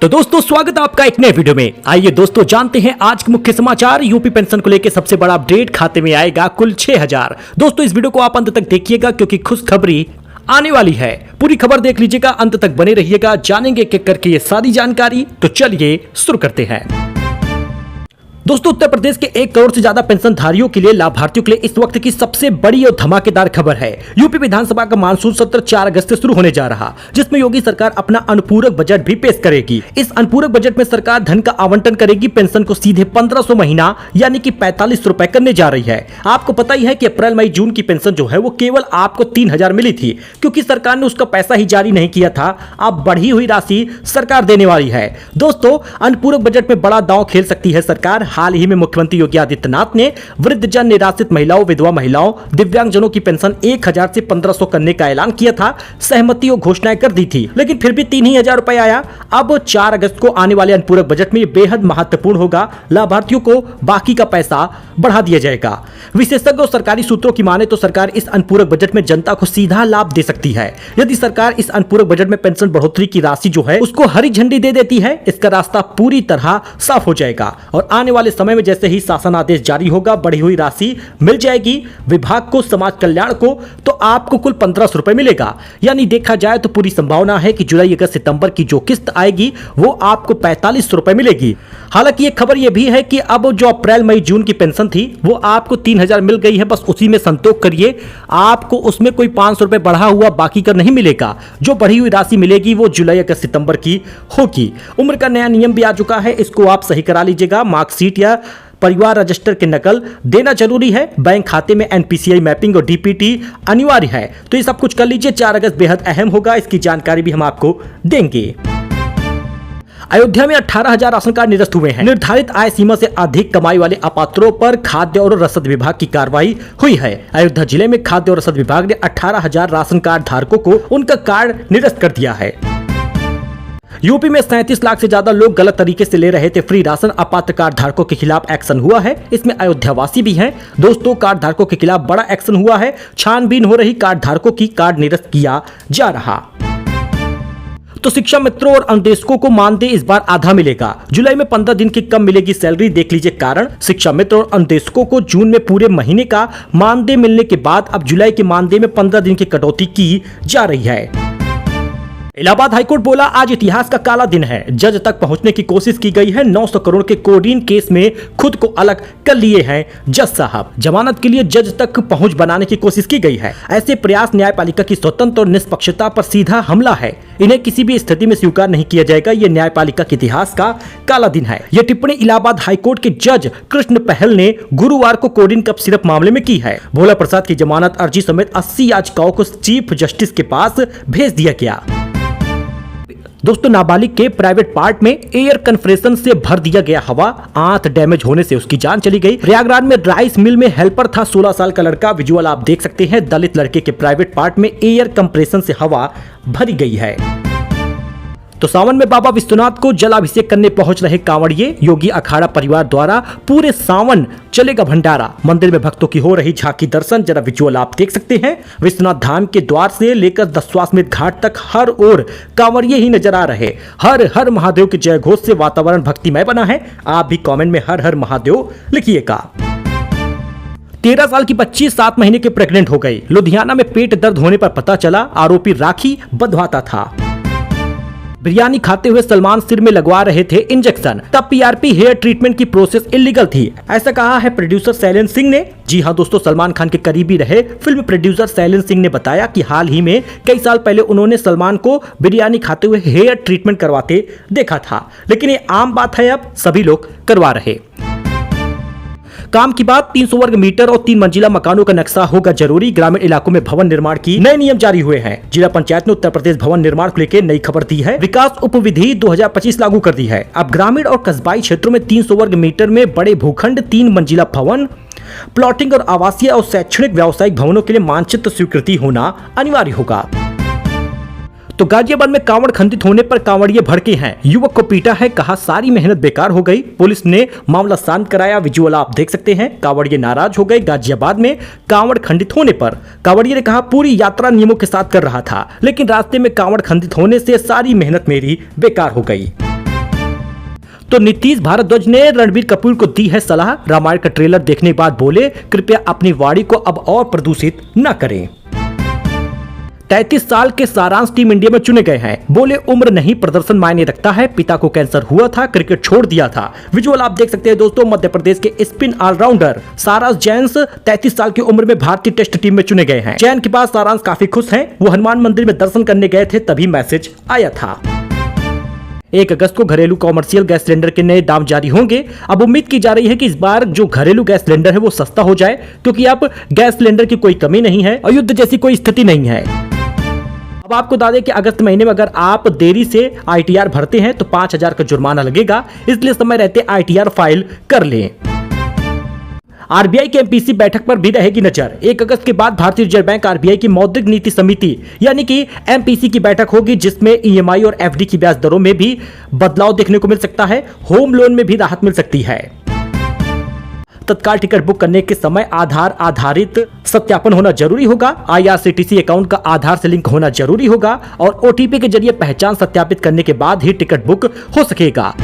तो दोस्तों स्वागत है आपका एक नए वीडियो में। आइए दोस्तों जानते हैं आज के मुख्य समाचार। यूपी पेंशन को लेकर सबसे बड़ा अपडेट, खाते में आएगा कुल 6000। दोस्तों इस वीडियो को आप अंत तक देखिएगा क्योंकि खुशखबरी आने वाली है। पूरी खबर देख लीजिएगा, अंत तक बने रहिएगा, जानेंगे एक एक करके ये सारी जानकारी। तो चलिए शुरू करते हैं। दोस्तों उत्तर प्रदेश के 1 करोड़ से ज्यादा पेंशनधारियों के लिए, लाभार्थियों के लिए इस वक्त की सबसे बड़ी और धमाकेदार खबर है। यूपी विधानसभा का मानसून सत्र 4 अगस्त से शुरू होने जा रहा, जिसमें योगी सरकार अपना अनुपूरक बजट भी पेश करेगी। इस अनुपूरक बजट में सरकार धन का आवंटन करेगी। पेंशन को सीधे 1500 महीना यानी कि 45 रुपए करने जा रही है। आपको पता ही है कि अप्रैल मई जून की पेंशन जो है वो केवल आपको 3000 मिली थी, क्योंकि सरकार ने उसका पैसा ही जारी नहीं किया था। अब बढ़ी हुई राशि सरकार देने वाली है। दोस्तों अनुपूरक बजट में बड़ा दांव खेल सकती है सरकार। हाल ही में मुख्यमंत्री योगी आदित्यनाथ ने वृद्धजन, निराश्रित महिलाओं, विधवा महिलाओं, दिव्यांगजनों की पेंशन 1000 से 1500 करने का ऐलान किया था। सहमति और घोषणाएं कर दी थी, लेकिन फिर भी 3000 रुपए आया। अब 4 अगस्त को आने वाले अनुपूरक बजट में यह बेहद महत्वपूर्ण होगा। लाभार्थियों को बाकी का पैसा बढ़ा दिया जाएगा। विशेषज्ञ और सरकारी सूत्रों की माने तो सरकार इस अनुपूरक बजट में जनता को सीधा लाभ दे सकती है। यदि सरकार इस अनुपूरक बजट में पेंशन बढ़ोतरी की राशि जो है उसको हरी झंडी दे देती है, इसका रास्ता पूरी तरह साफ हो जाएगा और आने वाले समय में जैसे ही शासन आदेश जारी होगा, बढ़ी हुई राशि मिल जाएगी विभाग को, समाज कल्याण को, तो आपको कुल 1500 रुपए मिलेगा। यानी देखा जाए तो पूरी संभावना है कि जुलाई, अगस्त, सितंबर की जो किस्त आएगी वो आपको 4500 रुपए मिलेगी। हालांकि एक खबर यह भी है कि अब जो अप्रैल मई जून की पेंशन थी वो आपको 3000 मिल गई है, बस उसी में संतोष करिए। आपको उसमें कोई 500 रुपए बढ़ा हुआ बाकी का नहीं मिलेगा। जो बढ़ी हुई राशि मिलेगी वो जुलाई, अगस्त, सितंबर की होगी। उम्र का नया नियम भी आ चुका है, इसको आप सही करा लीजिएगा। मार्कशीट या परिवार रजिस्टर की नकल देना जरूरी है। बैंक खाते में एनपीसीआई मैपिंग और डीपीटी अनिवार्य है। तो ये सब कुछ कर लीजिए। 4 अगस्त बेहद अहम होगा, इसकी जानकारी भी हम आपको देंगे। अयोध्या में 18000 राशन कार्ड निरस्त हुए हैं। निर्धारित आय सीमा से अधिक कमाई वाले अपात्रों पर खाद्य और रसद विभाग की कार्रवाई हुई है। अयोध्या जिले में खाद्य और रसद विभाग ने 18000 राशन कार्ड धारकों को उनका कार्ड निरस्त कर दिया है। यूपी में 37 लाख से ज्यादा लोग गलत तरीके से ले रहे थे फ्री राशन। अपात्र कार्ड धारकों के खिलाफ एक्शन हुआ है, इसमें अयोध्यावासी भी हैं। दोस्तों कार्ड धारकों के खिलाफ बड़ा एक्शन हुआ है। छानबीन हो रही, कार्ड धारकों की कार्ड निरस्त किया जा रहा। तो शिक्षा मित्रों और अनुदेशकों को मानदेय इस बार आधा मिलेगा। जुलाई में 15 दिन की कम मिलेगी सैलरी। देख लीजिए कारण। शिक्षा मित्र और अनुदेशकों को जून में पूरे महीने का मानदेय मिलने के बाद अब जुलाई के मानदेय में 15 दिन की कटौती की जा रही है। इलाहाबाद हाईकोर्ट बोला आज इतिहास का काला दिन है। जज तक पहुंचने की कोशिश की गई है। 900 करोड़ के कोडीन केस में खुद को अलग कर लिए हैं जज साहब। जमानत के लिए जज तक पहुंच बनाने की कोशिश की गई है। ऐसे प्रयास न्यायपालिका की स्वतंत्र और निष्पक्षता पर सीधा हमला है। इन्हें किसी भी स्थिति में स्वीकार नहीं किया जाएगा। ये न्यायपालिका के इतिहास का काला दिन है। यह टिप्पणी इलाहाबाद हाईकोर्ट के जज कृष्ण पहल ने गुरुवार को कोडीन कप सिरप मामले में की है। भोला प्रसाद की जमानत अर्जी समेत 80 याचिकाओं को चीफ जस्टिस के पास भेज दिया गया। दोस्तों नाबालिग के प्राइवेट पार्ट में एयर कंप्रेशन से भर दिया गया हवा। आंत डैमेज होने से उसकी जान चली गई। प्रयागराज में राइस मिल में हेल्पर था 16 साल का लड़का। विजुअल आप देख सकते हैं। दलित लड़के के प्राइवेट पार्ट में एयर कंप्रेशन से हवा भरी गई है। तो सावन में बाबा विश्वनाथ को जलाभिषेक करने पहुंच रहे कांवड़िए। योगी अखाड़ा परिवार द्वारा पूरे सावन चलेगा भंडारा। मंदिर में भक्तों की हो रही झांकी दर्शन, जरा विजुअल आप देख सकते हैं। विश्वनाथ धाम के द्वार से लेकर दशाश्वमेध घाट तक हर ओर कांवड़िए ही नजर आ रहे। हर हर महादेव के जय घोष से वातावरण भक्तिमय बना है। आप भी कमेंट में हर हर महादेव लिखिएगा। 13 साल की बच्ची 7 महीने के प्रेग्नेंट हो गई। लुधियाना में पेट दर्द होने पर पता चला आरोपी राखी बंधवाता था। बिरयानी खाते हुए सलमान सिर में लगवा रहे थे इंजेक्शन, तब पीआरपी हेयर ट्रीटमेंट की प्रोसेस इलीगल थी, ऐसा कहा है प्रोड्यूसर शैलेंद्र सिंह ने। जी हां दोस्तों, सलमान खान के करीबी रहे फिल्म प्रोड्यूसर शैलेंद्र सिंह ने बताया कि हाल ही में कई साल पहले उन्होंने सलमान को बिरयानी खाते हुए हेयर ट्रीटमेंट करवाते देखा था, लेकिन ये आम बात है, अब सभी लोग करवा रहे। काम की बात, 300 वर्ग मीटर और 3 मंजिला मकानों का नक्शा होगा जरूरी। ग्रामीण इलाकों में भवन निर्माण की नए नियम जारी हुए हैं। जिला पंचायत ने उत्तर प्रदेश भवन निर्माण को लेकर नई खबर दी है। विकास उपविधि 2025 लागू कर दी है। अब ग्रामीण और कस्बाई क्षेत्रों में 300 वर्ग मीटर में बड़े भूखंड, 3 मंजिला भवन, प्लॉटिंग और आवासीय और शैक्षणिक व्यावसायिक भवनों के लिए मानचित्र स्वीकृति होना अनिवार्य होगा। तो गाजियाबाद में कांवड़ खंडित होने पर कांवड़िए भड़के हैं। युवक को पीटा है, कहा सारी मेहनत बेकार हो गई। पुलिस ने मामला शांत कराया। विजुअल आप देख सकते हैं। कांवड़िए नाराज हो गए। गाजियाबाद में कांवड़ खंडित होने पर कांवड़िए ने कहा पूरी यात्रा नियमों के साथ कर रहा था, लेकिन रास्ते में कांवड़ खंडित होने से सारी मेहनत मेरी बेकार हो गई। तो नीतीश भारद्वाज ने रणबीर कपूर को दी है सलाह। रामायण का ट्रेलर देखने के बाद बोले, कृपया अपनी वाणी को अब और प्रदूषित न करें। 33 साल के सारांश टीम इंडिया में चुने गए हैं। बोले, उम्र नहीं प्रदर्शन मायने रखता है। पिता को कैंसर हुआ था, क्रिकेट छोड़ दिया था। विजुअल आप देख सकते हैं दोस्तों। मध्य प्रदेश के स्पिन ऑलराउंडर सारांश जैन 33 साल की उम्र में भारतीय टेस्ट टीम में चुने गए हैं। जैन के पास सारांश काफी खुश हैं। वो हनुमान मंदिर में दर्शन करने गए थे, तभी मैसेज आया था। 1 अगस्त को घरेलू कॉमर्शियल गैस सिलेंडर के नए दाम जारी होंगे। अब उम्मीद की जा रही है कि इस बार जो घरेलू गैस सिलेंडर है वो सस्ता हो जाए, क्योंकि अब गैस सिलेंडर की कोई कमी नहीं है और युद्ध जैसी कोई स्थिति नहीं है। अब आपको बता दें कि अगस्त महीने में अगर आप देरी से ITR भरते हैं तो 5,000 का जुर्माना लगेगा, इसलिए समय रहते ITR फाइल कर लें। RBI की MPC बैठक पर भी रहेगी नजर। 1 अगस्त के बाद भारतीय रिजर्व बैंक RBI की मौद्रिक नीति समिति यानी कि MPC की बैठक होगी, जिसमें EMI और FD की ब्याज दरों में भी बदलाव देखने को मिल सकता है। होम लोन में भी राहत मिल सकती है। तत्काल टिकट बुक करने के समय आधार आधारित सत्यापन होना जरूरी होगा। IRCTC अकाउंट का आधार से लिंक होना जरूरी होगा और OTP के जरिए पहचान सत्यापित करने के बाद ही टिकट बुक हो सकेगा।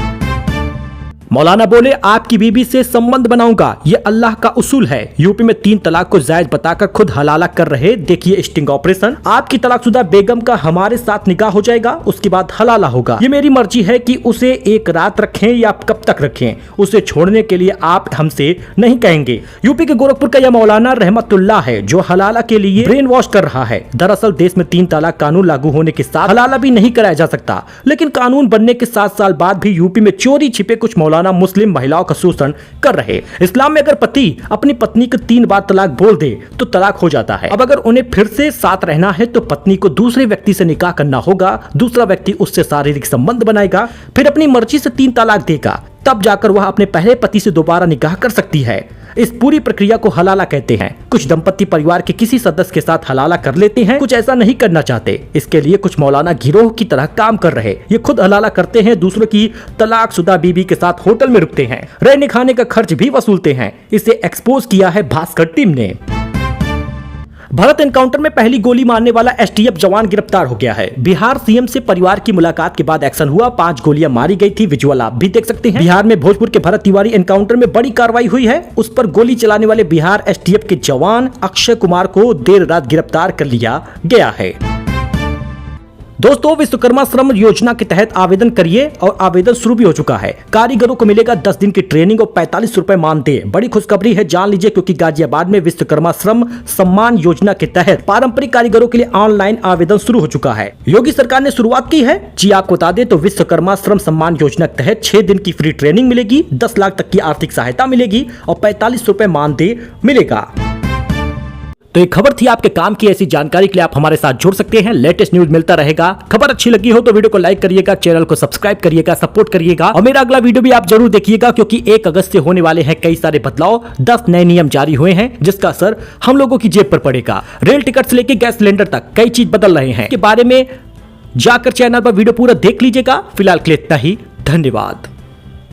मौलाना बोले, आपकी बीबी से संबंध बनाऊंगा, ये अल्लाह का उसूल है। यूपी में 3 तलाक को जायज बताकर खुद हलाला कर रहे, देखिए स्टिंग ऑपरेशन। आपकी तलाकशुदा बेगम का हमारे साथ निकाह हो जाएगा, उसके बाद हलाला होगा। ये मेरी मर्जी है कि उसे 1 रात रखें या कब तक रखें, उसे छोड़ने के लिए आप हमसे नहीं कहेंगे। यूपी के गोरखपुर का यह मौलाना रहमतुल्लाह है जो हलाला के लिए ब्रेन वॉश कर रहा है। दरअसल देश में 3 तलाक कानून लागू होने के साथ हलाला भी नहीं कराया जा सकता, लेकिन कानून बनने के 7 साल बाद भी यूपी में चोरी छिपे कुछ मौलाना मुस्लिम महिलाओं का शोषण कर रहे। इस्लाम में अगर पति अपनी पत्नी को 3 बार तलाक बोल दे तो तलाक हो जाता है। अब अगर उन्हें फिर से साथ रहना है तो पत्नी को दूसरे व्यक्ति से निकाह करना होगा। दूसरा व्यक्ति उससे शारीरिक संबंध बनाएगा, फिर अपनी मर्जी से 3 तलाक देगा, तब जाकर वह अपने पहले पति से दोबारा निकाह कर सकती है। इस पूरी प्रक्रिया को हलाला कहते हैं। कुछ दंपति परिवार के किसी सदस्य के साथ हलाला कर लेते हैं, कुछ ऐसा नहीं करना चाहते। इसके लिए कुछ मौलाना गिरोह की तरह काम कर रहे। ये खुद हलाला करते हैं, दूसरों की तलाकशुदा बीबी के साथ होटल में रुकते हैं, रहने खाने का खर्च भी वसूलते हैं। इसे एक्सपोज किया है भास्कर टीम ने। भरत एनकाउंटर में पहली गोली मारने वाला STF जवान गिरफ्तार हो गया है। बिहार CM से परिवार की मुलाकात के बाद एक्शन हुआ। 5 गोलियां मारी गई थी। विजुअल आप भी देख सकते हैं। बिहार में भोजपुर के भरत तिवारी एनकाउंटर में बड़ी कार्रवाई हुई है। उस पर गोली चलाने वाले बिहार STF के जवान अक्षय कुमार को देर रात गिरफ्तार कर लिया गया है। दोस्तों, विश्वकर्मा श्रम योजना के तहत आवेदन करिए और आवेदन शुरू भी हो चुका है। कारीगरों को मिलेगा 10 दिन की ट्रेनिंग और 45 रुपए मानदेय। बड़ी खुशखबरी है, जान लीजिए, क्योंकि गाजियाबाद में विश्वकर्मा श्रम सम्मान योजना के तहत पारंपरिक कारीगरों के लिए ऑनलाइन आवेदन शुरू हो चुका है। योगी सरकार ने शुरुआत की है। जी आपको बता दें तो विश्वकर्मा श्रम सम्मान योजना के तहत 6 दिन की फ्री ट्रेनिंग मिलेगी, 10 लाख तक की आर्थिक सहायता मिलेगी और 45 रुपए मानदेय मिलेगा। तो ये खबर थी आपके काम की। ऐसी जानकारी के लिए आप हमारे साथ जुड़ सकते हैं। लेटेस्ट न्यूज मिलता रहेगा। खबर अच्छी लगी हो तो वीडियो को लाइक करिएगा, चैनल को सब्सक्राइब करिएगा, सपोर्ट करिएगा और मेरा अगला वीडियो भी आप जरूर देखिएगा, क्योंकि 1 अगस्त से होने वाले हैं कई सारे बदलाव। 10 नए नियम जारी हुए हैं जिसका असर हम लोगों की जेब पर पड़ेगा। रेल टिकट से लेकर गैस सिलेंडर तक कई चीज बदल रहे हैं। के बारे में जाकर चैनल पर वीडियो पूरा देख लीजिएगा। फिलहाल के लिए इतना ही। धन्यवाद।